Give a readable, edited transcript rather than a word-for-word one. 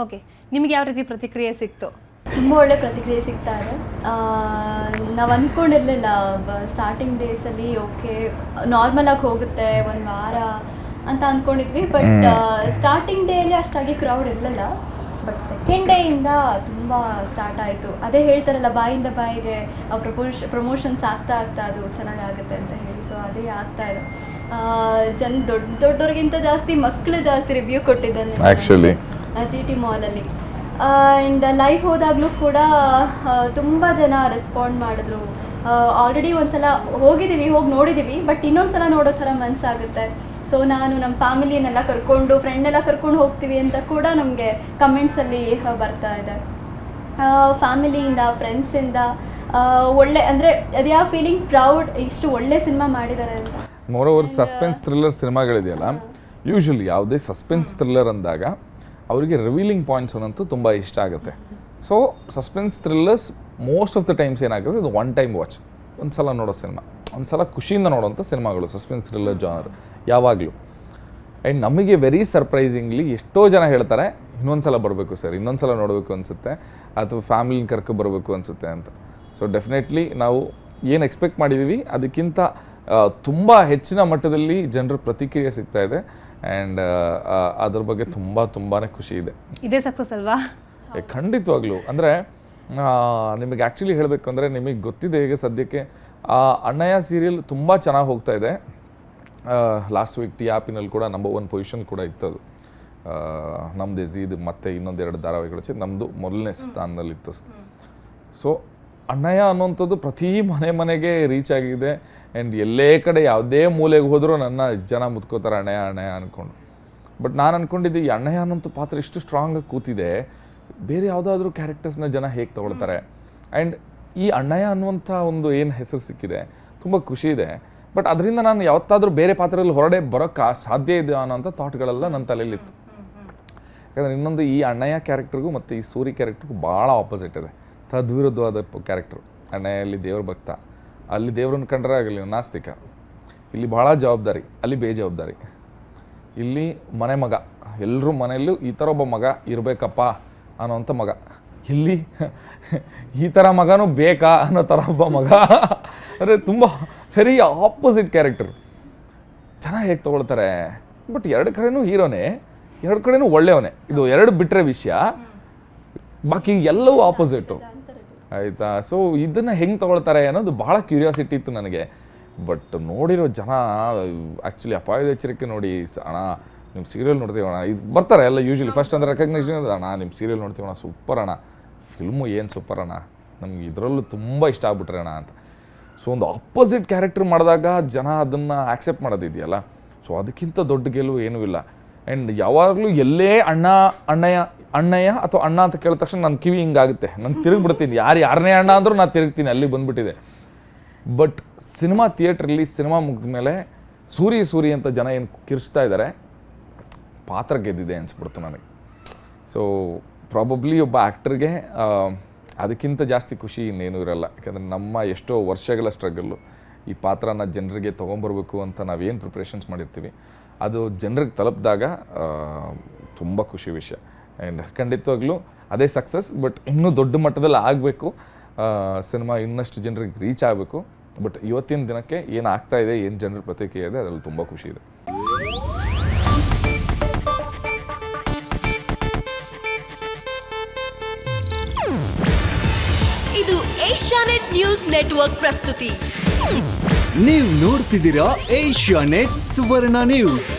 Okay, ನಿಮಗೆ ಯಾವ ರೀತಿ ಪ್ರತಿಕ್ರಿಯೆ ಸಿಕ್ತು? ತುಂಬ ಒಳ್ಳೆ ಪ್ರತಿಕ್ರಿಯೆ ಸಿಗ್ತಾ ಇದೆ. ನಾವು ಅಂದ್ಕೊಂಡಿರಲಿಲ್ಲ ಸ್ಟಾರ್ಟಿಂಗ್ ಡೇಸಲ್ಲಿ ಓಕೆ ನಾರ್ಮಲಾಗಿ ಹೋಗುತ್ತೆ ಒಂದು ವಾರ ಅಂತ ಅಂದ್ಕೊಂಡಿದ್ವಿ. ಬಟ್ ಸ್ಟಾರ್ಟಿಂಗ್ ಡೇಯಲ್ಲಿ ಅಷ್ಟಾಗಿ ಕ್ರೌಡ್ ಇರಲಿಲ್ಲ. ಬಟ್ ಸೆಕೆಂಡ್ ಡೇಯಿಂದ ತುಂಬ ಸ್ಟಾರ್ಟ್ ಆಯಿತು. ಅದೇ ಹೇಳ್ತಾರಲ್ಲ, ಬಾಯಿಂದ ಬಾಯಿಗೆ ಪ್ರಮೋಷನ್ಸ್ ಆಗ್ತಾ ಅದು ಚೆನ್ನಾಗಾಗುತ್ತೆ ಅಂತ ಹೇಳಿ. ಸೊ ಅದೇ ಆಗ್ತಾ ಇದೆ. ದೊಡ್ಡವ್ರಿಗಿಂತ ಜಾಸ್ತಿ ಮಕ್ಕಳು ಜಾಸ್ತಿ ರಿವ್ಯೂ ಕೊಟ್ಟಿದ್ದಾನೆ ಆ್ಯಕ್ಚುಲಿ GT ಮಾಲಲ್ಲಿ. ಆ್ಯಂಡ್ ಲೈವ್ ಹೋದಾಗಲೂ ಕೂಡ ತುಂಬ ಜನ ರೆಸ್ಪಾಂಡ್ ಮಾಡಿದ್ರು. ಆಲ್ರೆಡಿ ಒಂದ್ಸಲ ಹೋಗಿ ನೋಡಿದ್ದೀವಿ, ಬಟ್ ಇನ್ನೊಂದ್ಸಲ ನೋಡೋ ಥರ ಮನಸ್ಸಾಗುತ್ತೆ. ಸೊ ನಾನು ನಮ್ಮ ಫ್ಯಾಮಿಲಿನೆಲ್ಲ ಫ್ರೆಂಡ್ನೆಲ್ಲ ಕರ್ಕೊಂಡು ಹೋಗ್ತೀವಿ ಅಂತ ಕೂಡ ನಮಗೆ ಕಮೆಂಟ್ಸಲ್ಲಿ ಬರ್ತಾ ಇದೆ. ಫ್ಯಾಮಿಲಿಯಿಂದ, ಫ್ರೆಂಡ್ಸಿಂದ ಒಳ್ಳೆ ಅಂದರೆ ಅದು ಯಾವ ಫೀಲಿಂಗ್ ಪ್ರೌಡ್, ಇಷ್ಟು ಒಳ್ಳೆ ಸಿನಿಮಾ ಮಾಡಿದ್ದಾರೆ ಅಂತ. ಮೋರ್ ಓವರ್ ಸಸ್ಪೆನ್ಸ್ ಥ್ರಿಲ್ಲರ್ ಸಿನಿಮಾಗಳಿದೆಯಲ್ಲ, ಯೂಶ್ವಲಿ ಯಾವುದೇ ಸಸ್ಪೆನ್ಸ್ ಥ್ರಿಲ್ಲರ್ ಅಂದಾಗ ಅವರಿಗೆ ರಿವೀಲಿಂಗ್ ಪಾಯಿಂಟ್ಸ್ ಅನ್ನಂತೂ ತುಂಬ ಇಷ್ಟ ಆಗುತ್ತೆ. So suspense thrillers most of the times ಏನಾಗುತ್ತೆ, ಇದು ಒನ್ ಟೈಮ್ ವಾಚ್, ಒಂದು ಸಲ ನೋಡೋ ಸಿನಿಮಾ, ಒಂದು ಸಲ ಖುಷಿಯಿಂದ ನೋಡೋಂಥ ಸಿನಿಮಾಗಳು ಸಸ್ಪೆನ್ಸ್ ಥ್ರಿಲ್ಲರ್ ಜಾನರ್ ಯಾವಾಗಲೂ. ಆ್ಯಂಡ್ ನಮಗೆ ವೆರಿ ಸರ್ಪ್ರೈಸಿಂಗ್ಲಿ ಎಷ್ಟೋ ಜನ ಹೇಳ್ತಾರೆ ಇನ್ನೊಂದು ಸಲ ಬರಬೇಕು ಸರ್, ಇನ್ನೊಂದು ಸಲ ನೋಡಬೇಕು ಅನಿಸುತ್ತೆ, ಅಥವಾ ಫ್ಯಾಮಿಲಿನ ಕರ್ಕೊ ಬರಬೇಕು ಅನಿಸುತ್ತೆ ಅಂತ. ಸೊ ಡೆಫಿನೆಟ್ಲಿ ನಾವು ಏನು ಎಕ್ಸ್ಪೆಕ್ಟ್ ಮಾಡಿದ್ದೀವಿ ಅದಕ್ಕಿಂತ ತುಂಬ ಹೆಚ್ಚಿನ ಮಟ್ಟದಲ್ಲಿ ಜನರ ಪ್ರತಿಕ್ರಿಯೆ ಸಿಗ್ತಾ ಇದೆ. ಆ್ಯಂಡ್ ಅದ್ರ ಬಗ್ಗೆ ತುಂಬಾ ಖುಷಿ ಇದೆ. ಇದೇ ಸಕ್ಸಸ್ ಅಲ್ವಾ? ಖಂಡಿತವಾಗ್ಲೂ. ಅಂದರೆ ನಿಮಗೆ ಆ್ಯಕ್ಚುಲಿ ಹೇಳಬೇಕು ಅಂದರೆ, ನಿಮಗೆ ಗೊತ್ತಿದೆ ಈಗ ಸದ್ಯಕ್ಕೆ ಅಣ್ಣಯ್ಯ ಸೀರಿಯಲ್ ತುಂಬ ಚೆನ್ನಾಗಿ ಹೋಗ್ತಾ ಇದೆ. ಲಾಸ್ಟ್ ವೀಕ್ TRPನಲ್ಲಿ ಕೂಡ ನಂಬರ್ 1 ಪೊಸಿಷನ್ ಕೂಡ ಇತ್ತು. ಅದು ನಮ್ಮದು ಇದು ಮತ್ತು ಇನ್ನೊಂದೆರಡು ಧಾರಾವಾಹಿಗಳು ನಮ್ಮದು ಮೊದಲನೇ ಸ್ಥಾನದಲ್ಲಿತ್ತು. ಸೊ ಅಣ್ಣಯ್ಯ ಅನ್ನೋಂಥದ್ದು ಪ್ರತಿ ಮನೆಗೆ ರೀಚ್ ಆಗಿದೆ. ಆ್ಯಂಡ್ ಎಲ್ಲೇ ಕಡೆ ಯಾವುದೇ ಮೂಲೆಗೆ ಹೋದರೂ ನನ್ನ ಜನ ಮುತ್ಕೋತಾರೆ ಅಣ್ಣಯ್ಯ ಅಂದ್ಕೊಂಡು. ಬಟ್ ನಾನು ಅಂದ್ಕೊಂಡಿದ್ದೆ ಈ ಅಣ್ಣಯ್ಯ ಅನ್ನೋಂಥ ಪಾತ್ರ ಇಷ್ಟು ಸ್ಟ್ರಾಂಗಾಗಿ ಕೂತಿದೆ, ಬೇರೆ ಯಾವುದಾದ್ರೂ ಕ್ಯಾರೆಕ್ಟರ್ಸ್ನ ಜನ ಹೇಗೆ ತೊಗೊಳ್ತಾರೆ. ಆ್ಯಂಡ್ ಈ ಅಣ್ಣಯ್ಯ ಅನ್ನುವಂಥ ಒಂದು ಏನು ಹೆಸರು ಸಿಕ್ಕಿದೆ, ತುಂಬ ಖುಷಿ ಇದೆ. ಬಟ್ ಅದರಿಂದ ನಾನು ಯಾವತ್ತಾದರೂ ಬೇರೆ ಪಾತ್ರದಲ್ಲಿ ಹೊರಡೆ ಬರೋಕ್ಕೆ ಸಾಧ್ಯ ಇದೆ ಅನ್ನೋಂಥ ಥಾಟ್ಗಳೆಲ್ಲ ನನ್ನ ತಲೆಯಲ್ಲಿತ್ತು. ಯಾಕಂದರೆ ಇನ್ನೊಂದು ಈ ಅಣ್ಣಯ್ಯ ಕ್ಯಾರೆಕ್ಟರ್ಗೂ ಮತ್ತು ಈ ಸೂರಿ ಕ್ಯಾರೆಕ್ಟರ್ಗೂ ಭಾಳ ಆಪೋಸಿಟ್ ಇದೆ, ತದ್ವಿರುದ್ಧವಾದ ಕ್ಯಾರೆಕ್ಟರ್. ಅಣ್ಣಯ್ಯಲ್ಲಿ ದೇವ್ರ ಭಕ್ತ, ಅಲ್ಲಿ ದೇವ್ರನ್ನ ಕಂಡ್ರೆ ಆಗಲಿ ನಾಸ್ತಿಕ. ಇಲ್ಲಿ ಭಾಳ ಜವಾಬ್ದಾರಿ, ಅಲ್ಲಿ ಬೇಜವಾಬ್ದಾರಿ. ಇಲ್ಲಿ ಮನೆ ಮಗ, ಎಲ್ಲರೂ ಮನೆಯಲ್ಲೂ ಈ ಥರ ಒಬ್ಬ ಮಗ ಇರಬೇಕಪ್ಪ ಅನ್ನೋವಂಥ ಮಗ. ಇಲ್ಲಿ ಈ ಥರ ಮಗನೂ ಬೇಕಾ ಅನ್ನೋ ಥರ ಒಬ್ಬ ಮಗ. ಅಂದರೆ ತುಂಬ ವೆರಿ ಆಪೋಸಿಟ್ ಕ್ಯಾರೆಕ್ಟರ್. ಜನ ಹೇಗೆ ತೊಗೊಳ್ತಾರೆ. ಬಟ್ ಎರಡು ಕಡೆನೂ ಹೀರೋನೇ, ಎರಡು ಕಡೆನೂ ಒಳ್ಳೆಯವನೇ. ಇದು ಎರಡು ಬಿಟ್ಟರೆ ವಿಷಯ, ಬಾಕಿ ಎಲ್ಲವೂ ಆಪೋಸಿಟು, ಆಯಿತಾ. ಸೊ ಇದನ್ನು ಹೆಂಗೆ ತೊಗೊಳ್ತಾರೆ ಅನ್ನೋದು ಭಾಳ ಕ್ಯೂರಿಯಾಸಿಟಿ ಇತ್ತು ನನಗೆ. ಬಟ್ ನೋಡಿರೋ ಜನ ಆ್ಯಕ್ಚುಲಿ ಅಪಾಯದ ಎಚ್ಚರಿಕೆ ನೋಡಿ, ಅಣ್ಣ ನಿಮ್ಮ ಸೀರಿಯಲ್ ನೋಡ್ತೀವಿ ಅಣ್ಣ, ಇದು ಬರ್ತಾರೆ ಎಲ್ಲ ಯೂಶ್ವಲಿ ಫಸ್ಟ್ ಅಂದರೆ ರೆಕಗ್ನೈಸೇಷನ್, ಅಣ್ಣ ನಿಮ್ಮ ಸೀರಿಯಲ್ ನೋಡ್ತೀವಿ ಅಣ್ಣ, ಸೂಪರ್ ಅಣ್ಣ, ಫಿಲ್ಮು ಏನು ಸೂಪರ್ ಅಣ್ಣ, ನಮ್ಗೆ ಇದರಲ್ಲೂ ತುಂಬ ಇಷ್ಟ ಆಗ್ಬಿಟ್ರೆ ಅಣ್ಣ ಅಂತ. ಸೊ ಒಂದು ಆಪೋಸಿಟ್ ಕ್ಯಾರೆಕ್ಟರ್ ಮಾಡಿದಾಗ ಜನ ಅದನ್ನು ಆಕ್ಸೆಪ್ಟ್ ಮಾಡೋದಿದೆಯಲ್ಲ, ಸೊ ಅದಕ್ಕಿಂತ ದೊಡ್ಡ ಗೆಲುವು ಏನೂ ಇಲ್ಲ. ಆ್ಯಂಡ್ ಯಾವಾಗಲೂ ಎಲ್ಲೇ ಅಣ್ಣಯ್ಯ ಅಥವಾ ಅಣ್ಣ ಅಂತ ಕೇಳಿದ ತಕ್ಷಣ ನನ್ನ ಕಿವಿ ಹಿಂಗಾಗುತ್ತೆ, ನಾನು ತಿರುಗಿಬಿಡ್ತೀನಿ. ಯಾರನೇ ಅಣ್ಣ ಅಂದರೂ ನಾನು ತಿರುಗ್ತೀನಿ, ಅಲ್ಲಿ ಬಂದುಬಿಟ್ಟಿದೆ. ಬಟ್ ಸಿನಿಮಾ ಥಿಯೇಟ್ರಲ್ಲಿ ಸಿನಿಮಾ ಮುಗಿದ ಮೇಲೆ ಸೂರಿ ಅಂತ ಜನ ಏನು ಕಿರ್ಚ್ತಾ ಇದ್ದಾರೆ, ಪಾತ್ರ ಗೆದ್ದಿದೆ ಅನಿಸ್ಬಿಡ್ತು ನನಗೆ. ಸೊ ಪ್ರಾಬಬ್ಲಿ ಒಬ್ಬ ಆ್ಯಕ್ಟರ್ಗೆ ಅದಕ್ಕಿಂತ ಜಾಸ್ತಿ ಖುಷಿ ಇನ್ನೇನೂ ಇರಲ್ಲ. ಯಾಕಂದರೆ ನಮ್ಮ ಎಷ್ಟೋ ವರ್ಷಗಳ ಸ್ಟ್ರಗಲ್ಲು ಈ ಪಾತ್ರನ ಜನರಿಗೆ ತೊಗೊಂಬರ್ಬೇಕು ಅಂತ ನಾವೇನು ಪ್ರಿಪ್ರೇಷನ್ಸ್ ಮಾಡಿರ್ತೀವಿ, ಅದು ಜನರಿಗೆ ತಲುಪಿದಾಗ ತುಂಬ ಖುಷಿ ವಿಷಯ. ಆ್ಯಂಡ್ ಖಂಡಿತವಾಗ್ಲೂ ಅದೇ ಸಕ್ಸಸ್. ಬಟ್ ಇನ್ನೂ ದೊಡ್ಡ ಮಟ್ಟದಲ್ಲಿ ಆಗಬೇಕು, ಸಿನಿಮಾ ಇನ್ನಷ್ಟು ಜನರಿಗೆ ರೀಚ್ ಆಗಬೇಕು. ಬಟ್ ಇವತ್ತಿನ ದಿನಕ್ಕೆ ಏನು ಆಗ್ತಾ ಇದೆ, ಏನು ಜನರ ಪ್ರತಿಕ್ರಿಯೆ ಇದೆ, ಅದರಲ್ಲಿ ತುಂಬ ಖುಷಿ ಇದೆ. ಇದು ಏಷ್ಯಾನೆಟ್ ನ್ಯೂಸ್ ನೆಟ್ವರ್ಕ್ ಪ್ರಸ್ತುತಿ. ನೀವು ನೋಡ್ತಿದ್ದೀರಾ ಏಷ್ಯಾನೆಟ್ ಸುವರ್ಣ ನ್ಯೂಸ್.